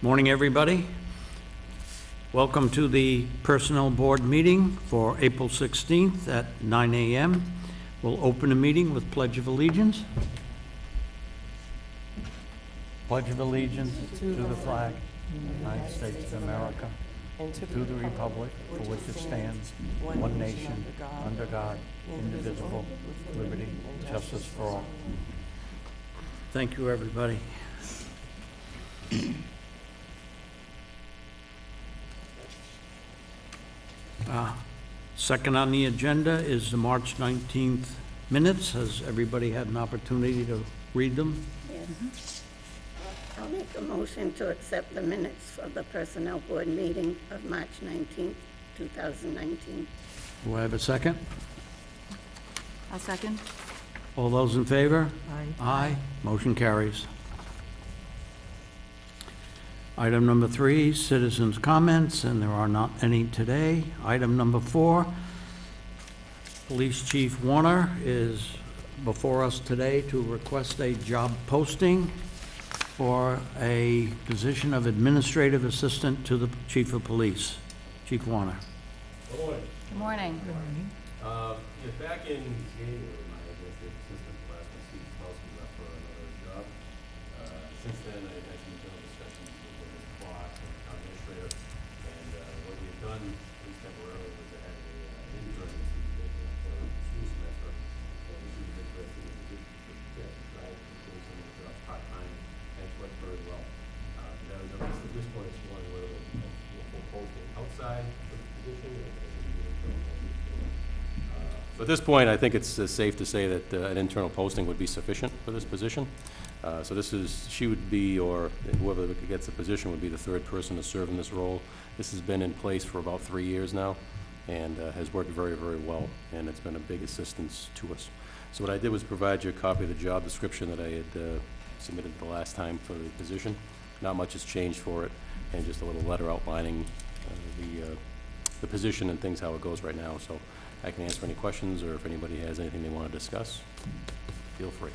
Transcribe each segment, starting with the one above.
Morning, everybody. Welcome to the Personnel Board meeting for April 16th at 9 a.m. We'll open the meeting with Pledge of Allegiance. Pledge of Allegiance to the flag of the United States of America, and to the republic for which it stands, one nation, under God, indivisible, with liberty and justice for all. Thank you, everybody. Second on the agenda is the March 19th minutes. Has everybody had an opportunity to read them? Yes. I'll make a motion to accept the minutes for the Personnel Board meeting of March 19th, 2019. Do I have a second? I'll second. All those in favor? Aye. Aye. Motion carries. Item number 3, citizens' comments, and there are not any today. Item number 4, Police Chief Warner is before us today to request a job posting for a position of administrative assistant to the Chief of Police. Chief Warner. Good morning. Good morning. Back in January, my administrative assistant last my Steve Kowalski left for another job. Since then, I've had some internal discussions with his boss and the town administrator, and what we've done, at least temporarily, was to have an intern that's taking up for the school semester, and she was interested in the try to do some of the jobs part-time, and it's worked very well. That was at this point exploring whether we'll posting outside of the position or so at this point, I think it's safe to say that an internal posting would be sufficient for this position. So she would be, or whoever gets the position would be the third person to serve in this role. This has been in place for about 3 years now and has worked very, very well, and it's been a big assistance to us. So what I did was provide you a copy of the job description that I had submitted the last time for the position. Not much has changed for it, and just a little letter outlining the position and things, how it goes right now. So I can answer any questions, or if anybody has anything they want to discuss, feel free.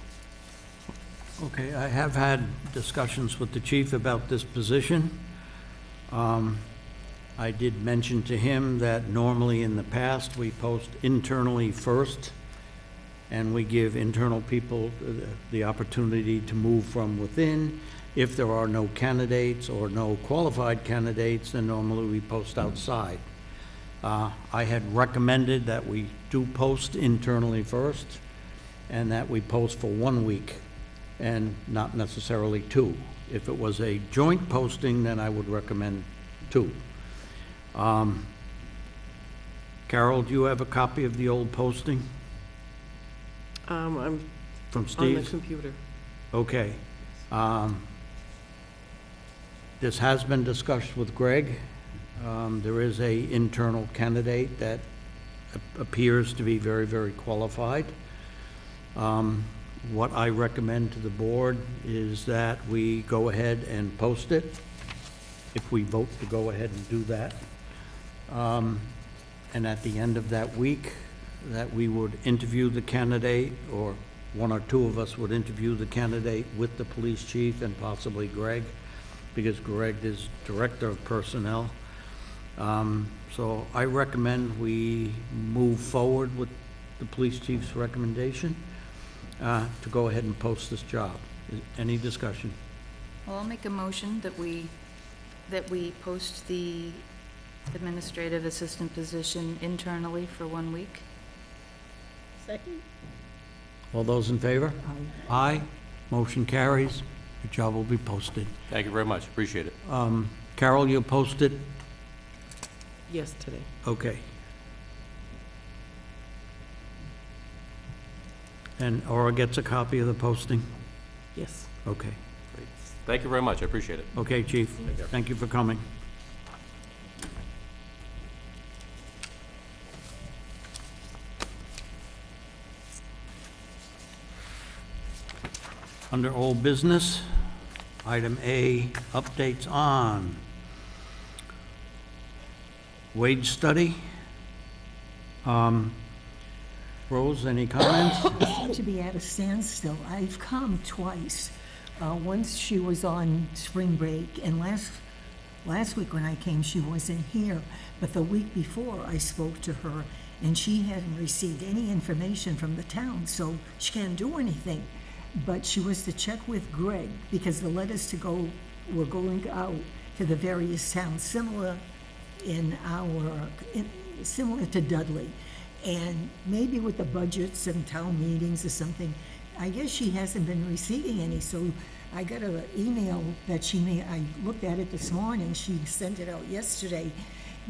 Okay, I have had discussions with the chief about this position. I did mention to him that normally in the past we post internally first, and we give internal people the opportunity to move from within. If there are no candidates or no qualified candidates, then normally we post outside. I had recommended that we do post internally first, and that we post for 1 week and not necessarily 2. If it was a joint posting, then I would recommend 2. Carol, do you have a copy of the old posting? I'm From Steve? on the computer. Okay. This has been discussed with Greg. There is an internal candidate that appears to be very, very qualified. What I recommend to the board is that we go ahead and post it, if we vote to go ahead and do that. And at the end of that week, that we would interview the candidate, or 1 or 2 of us would interview the candidate with the police chief and possibly Greg, because Greg is director of personnel. So I recommend we move forward with the police chief's recommendation to go ahead and post this job. Any discussion? Well, I'll make a motion that we post the administrative assistant position internally for 1 week. Second? All those in favor? Aye. Motion carries. The job will be posted. Thank you very much. Appreciate it. Carol, you'll post it? Yes, today. Okay. And Aura gets a copy of the posting? Yes. Okay. Great. Thank you very much. I appreciate it. Okay, Chief. Thank you for coming. Under old business, item A, updates on wage study. Rose, any comments? Seem to be at a standstill. I've come twice Once she was on spring break, and last week when I came, she wasn't here. But the week before, I spoke to her, and she hadn't received any information from the town, so she can't do anything. But she was to check with Greg, because the letters to go were going out to the various towns, similar to Dudley. And maybe with the budgets and town meetings or something, I guess she hasn't been receiving any, so I got an email that I looked at it this morning, she sent it out yesterday,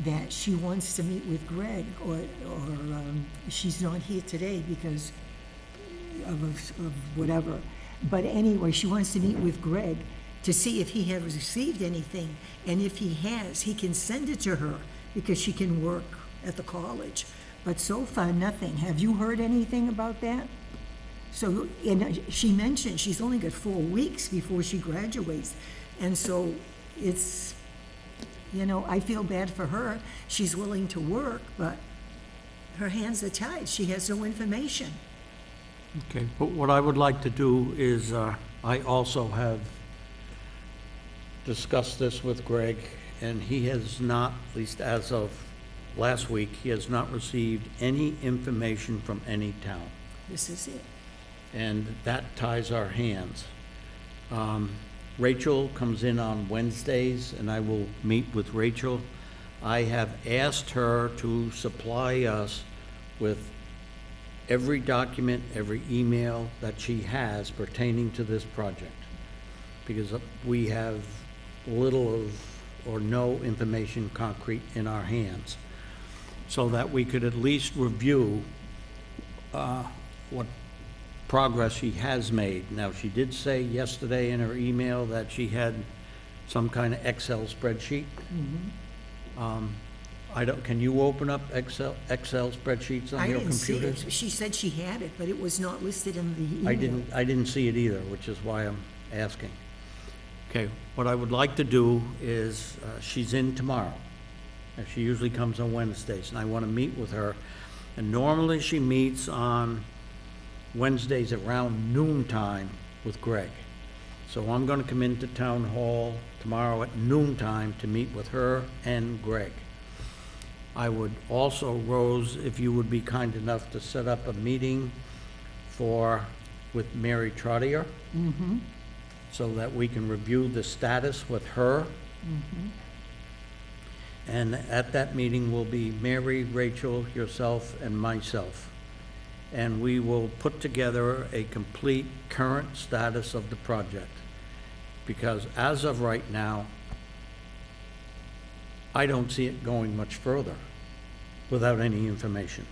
that she wants to meet with Greg, or she's not here today because of whatever. But anyway, she wants to meet with Greg to see if he has received anything, and if he has, he can send it to her, because she can work at the college. But so far, nothing. Have you heard anything about that? So, and she mentioned she's only got 4 weeks before she graduates, and so it's, I feel bad for her. She's willing to work, but her hands are tied. She has no information. Okay, but what I would like to do is, I also have discussed this with Greg, and he has not, at least as of last week, he has not received any information from any town. This is it. And that ties our hands. Rachel comes in on Wednesdays, and I will meet with Rachel. I have asked her to supply us with every document, every email that she has pertaining to this project, because we have little or no information concrete in our hands, so that we could at least review what progress she has made. Now, she did say yesterday in her email that she had some kind of Excel spreadsheet. Can you open up Excel spreadsheets on your computer? I didn't see it. She said she had it, but it was not listed in the email. I didn't see it either, which is why I'm asking. Okay, what I would like to do is, she's in tomorrow. And she usually comes on Wednesdays, and I want to meet with her. And normally she meets on Wednesdays around noontime with Greg. So I'm going to come into Town Hall tomorrow at noontime to meet with her and Greg. I would also, Rose, if you would be kind enough to set up a meeting with Mary Trottier, so that we can review the status with her. And at that meeting will be Mary, Rachel, yourself, and myself. And we will put together a complete current status of the project. Because as of right now, I don't see it going much further without any information.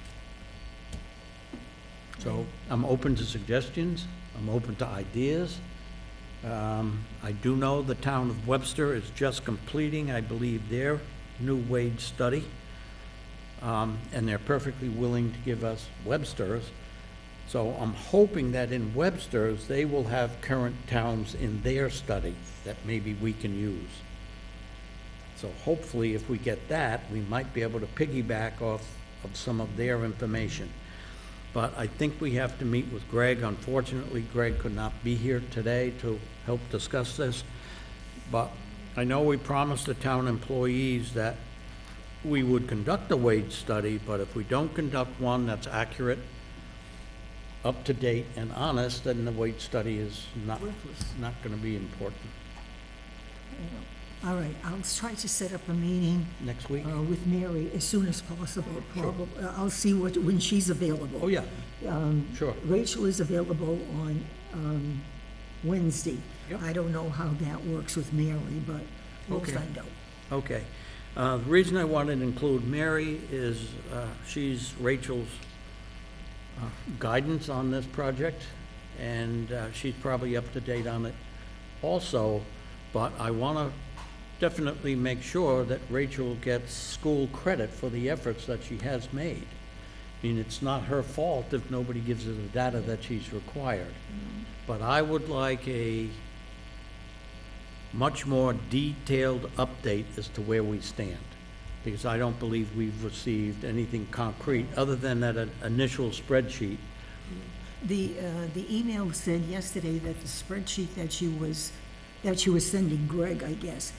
So I'm open to suggestions, I'm open to ideas. I do know the town of Webster is just completing, I believe, their new wage study. And they're perfectly willing to give us Webster's. So I'm hoping that in Webster's, they will have current towns in their study that maybe we can use. So hopefully, if we get that, we might be able to piggyback off of some of their information. But I think we have to meet with Greg. Unfortunately, Greg could not be here today to help discuss this. But I know we promised the town employees that we would conduct a wage study, but if we don't conduct one that's accurate, up to date and honest, then the wage study is not going to be important. All right, I'll try to set up a meeting Next week? with Mary as soon as possible. Probably, I'll see when she's available. Oh, yeah, sure. Rachel is available on Wednesday. Yep. I don't know how that works with Mary, but we'll Okay. find out. Okay. The reason I wanted to include Mary is she's Rachel's guidance on this project, and she's probably up to date on it also, but I want to definitely make sure that Rachel gets school credit for the efforts that she has made. I mean, it's not her fault if nobody gives her the data that she's required. But I would like a much more detailed update as to where we stand, because I don't believe we've received anything concrete other than that initial spreadsheet. The email said yesterday that the spreadsheet that she was sending Greg, I guess,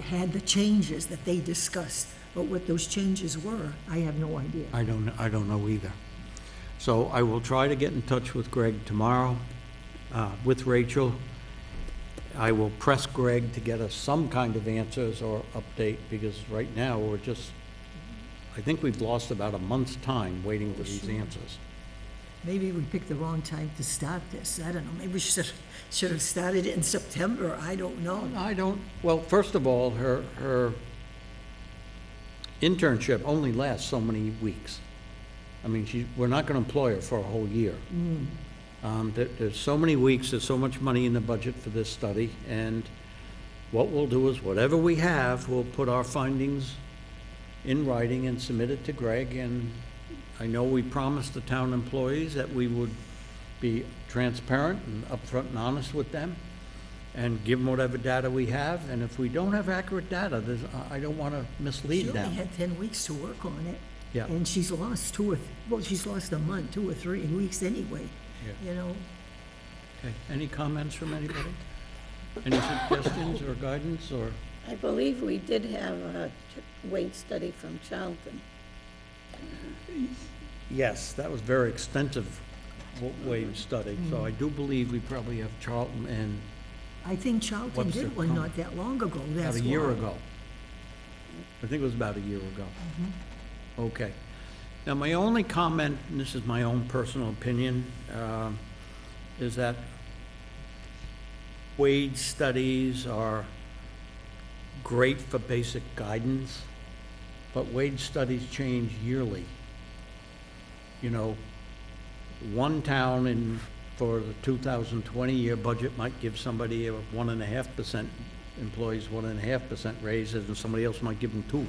had the changes that they discussed, but what those changes were, I have no idea. I don't know either. So I will try to get in touch with Greg tomorrow, with Rachel. I will press Greg to get us some kind of answers or update, because right now we're just, I think we've lost about a month's time waiting for these answers. Maybe we picked the wrong time to start this. I don't know. Maybe we should have started it in September. I don't know. Well, first of all, her internship only lasts so many weeks. I mean, we're not gonna employ her for a whole year. There's so many weeks, there's so much money in the budget for this study, and what we'll do is, whatever we have, we'll put our findings in writing and submit it to Greg, and I know we promised the town employees that we would be transparent and upfront and honest with them, and give them whatever data we have, and if we don't have accurate data, I don't want to mislead She only them. had 10 weeks to work on it. Yeah. And she's lost she's lost a month, 2 or 3 weeks anyway, Yeah. you know. Okay, any comments from anybody? Any suggestions or guidance, or? I believe we did have a wage study from Charlton. Yes, that was very extensive wage study, so I do believe we probably have Charlton and I think Charlton Webster did one County. not that long ago, about that's a year why. ago. I think it was about a year ago. Okay. Now, my only comment, and this is my own personal opinion, is that wage studies are great for basic guidance, but wage studies change yearly. You know, one town for the 2020 year budget might give somebody a 1.5%, employees 1.5% raises, and somebody else might give them 2.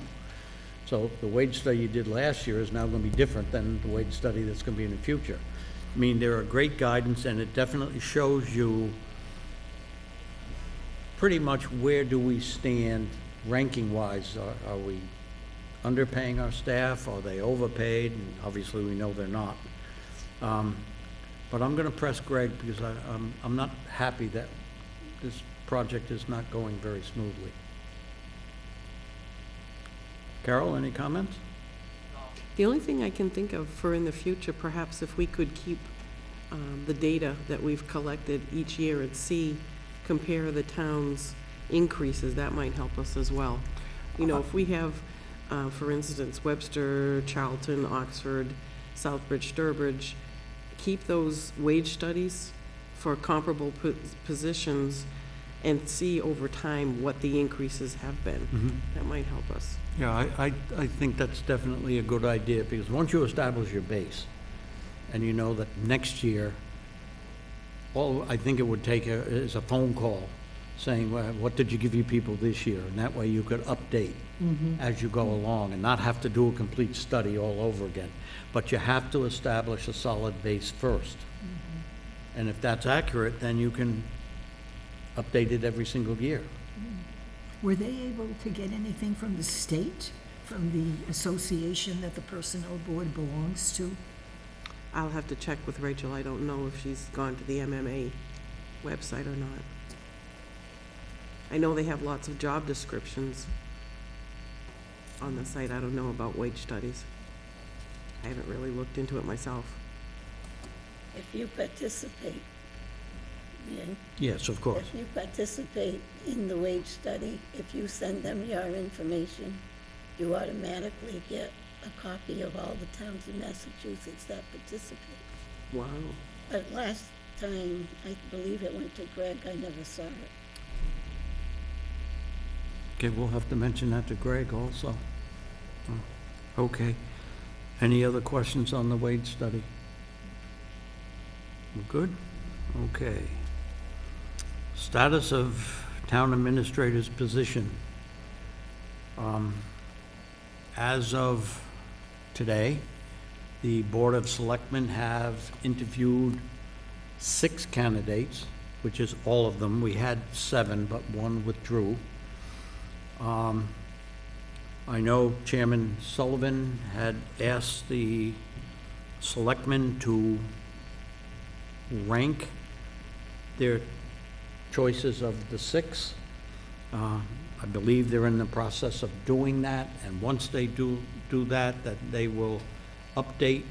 So the wage study you did last year is now going to be different than the wage study that's going to be in the future. I mean, they're a great guidance, and it definitely shows you pretty much where do we stand ranking-wise. Are we underpaying our staff? Are they overpaid? And obviously, we know they're not. But I'm going to press Greg, because I'm not happy that this project is not going very smoothly. Carol, any comments? The only thing I can think of for in the future, perhaps if we could keep the data that we've collected each year and compare the town's increases, that might help us as well. You know, if we have, for instance, Webster, Charlton, Oxford, Southbridge, Sturbridge, keep those wage studies for comparable positions and see over time what the increases have been. That might help us. Yeah, I think that's definitely a good idea, because once you establish your base, and you know that next year, all I think it would take is a phone call saying, well, what did you give you people this year? And that way you could update as you go along and not have to do a complete study all over again. But you have to establish a solid base first. And if that's accurate, then you can update it every single year. Were they able to get anything from the state, from the association that the personnel board belongs to? I'll have to check with Rachel. I don't know if she's gone to the MMA website or not. I know they have lots of job descriptions on the site. I don't know about wage studies. I haven't really looked into it myself. If you participate, Yes, of course. if you participate in the wage study, if you send them your information, you automatically get a copy of all the towns in Massachusetts that participate. Wow. But last time, I believe it went to Greg, I never saw it. Okay, we'll have to mention that to Greg also. Okay. Any other questions on the wage study? We're good? Okay. Status of town administrator's position. As of today, the Board of Selectmen have interviewed 6 candidates, which is all of them. We had 7, but 1 withdrew. I know Chairman Sullivan had asked the selectmen to rank their choices of the six. I believe they're in the process of doing that, and once they do that, that they will update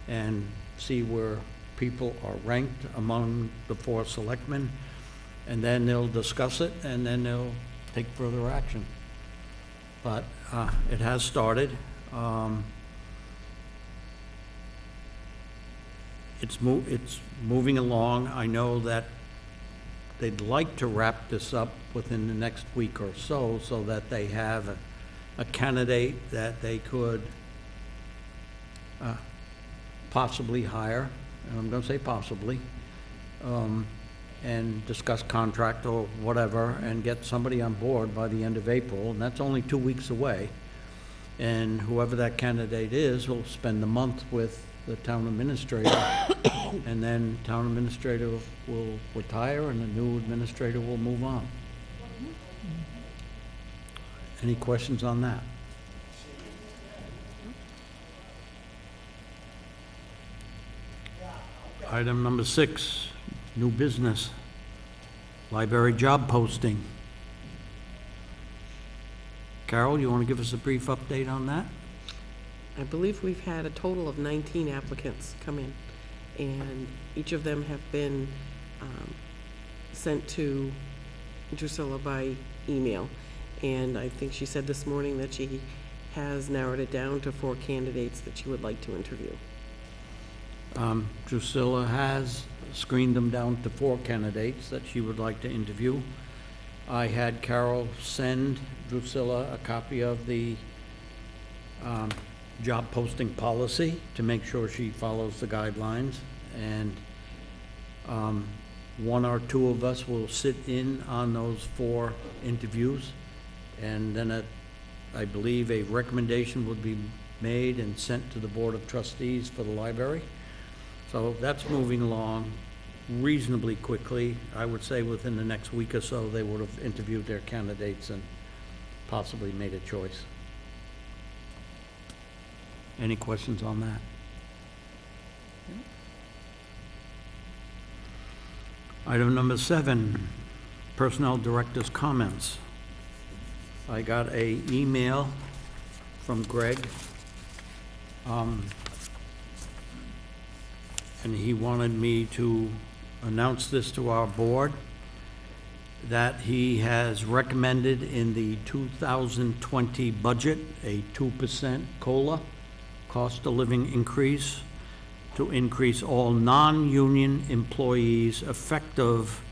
and see where people are ranked among the four selectmen, and then they'll discuss it, and then they'll take further action. But it has started. It's moving along. I know that they'd like to wrap this up within the next week or so, so that they have a candidate that they could possibly hire, and I'm gonna say possibly, and discuss contract or whatever, and get somebody on board by the end of April, and that's only 2 weeks away. And whoever that candidate is will spend the month with the town administrator, and then town administrator will retire, and the new administrator will move on. Any questions on that? Item number 6, new business, library job posting. Carol, you want to give us a brief update on that? I believe we've had a total of 19 applicants come in, and each of them have been sent to Drusilla by email. And I think she said this morning that she has narrowed it down to 4 candidates that she would like to interview. Drusilla has screened them down to 4 candidates that she would like to interview. I had Carol send Drusilla a copy of the job posting policy to make sure she follows the guidelines, and 1 or 2 of us will sit in on those 4 interviews, and then I believe a recommendation would be made and sent to the Board of Trustees for the library. So that's moving along reasonably quickly. I would say within the next week or so, they would have interviewed their candidates and possibly made a choice. Any questions on that? Item number 7, Personnel Director's comments. I got an email from Greg, and he wanted me to announce this to our board, that he has recommended in the 2020 budget a 2% COLA, cost of living increase, to increase all non-union employees effective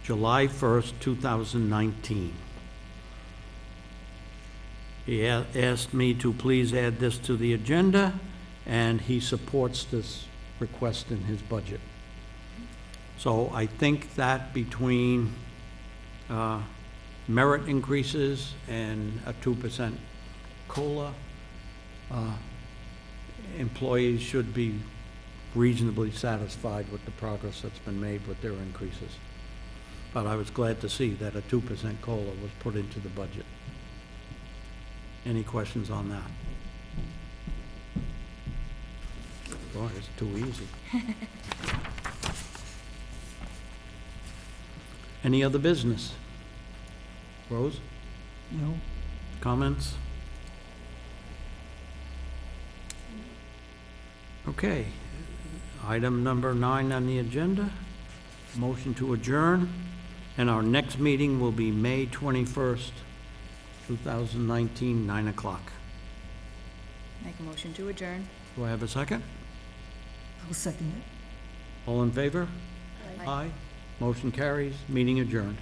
July 1st, 2019. He asked me to please add this to the agenda, and he supports this request in his budget. So I think that between merit increases and a 2% COLA, employees should be reasonably satisfied with the progress that's been made with their increases. But I was glad to see that a 2% COLA was put into the budget. Any questions on that? Boy, it's too easy. Any other business? Rose? No. Comments? Okay. Item number 9 on the agenda, motion to adjourn, and our next meeting will be May 21st, 2019, 9 o'clock. Make a motion to adjourn. Do I have a second? I'll second it. All in favor? Aye. Aye. Motion carries, meeting adjourned.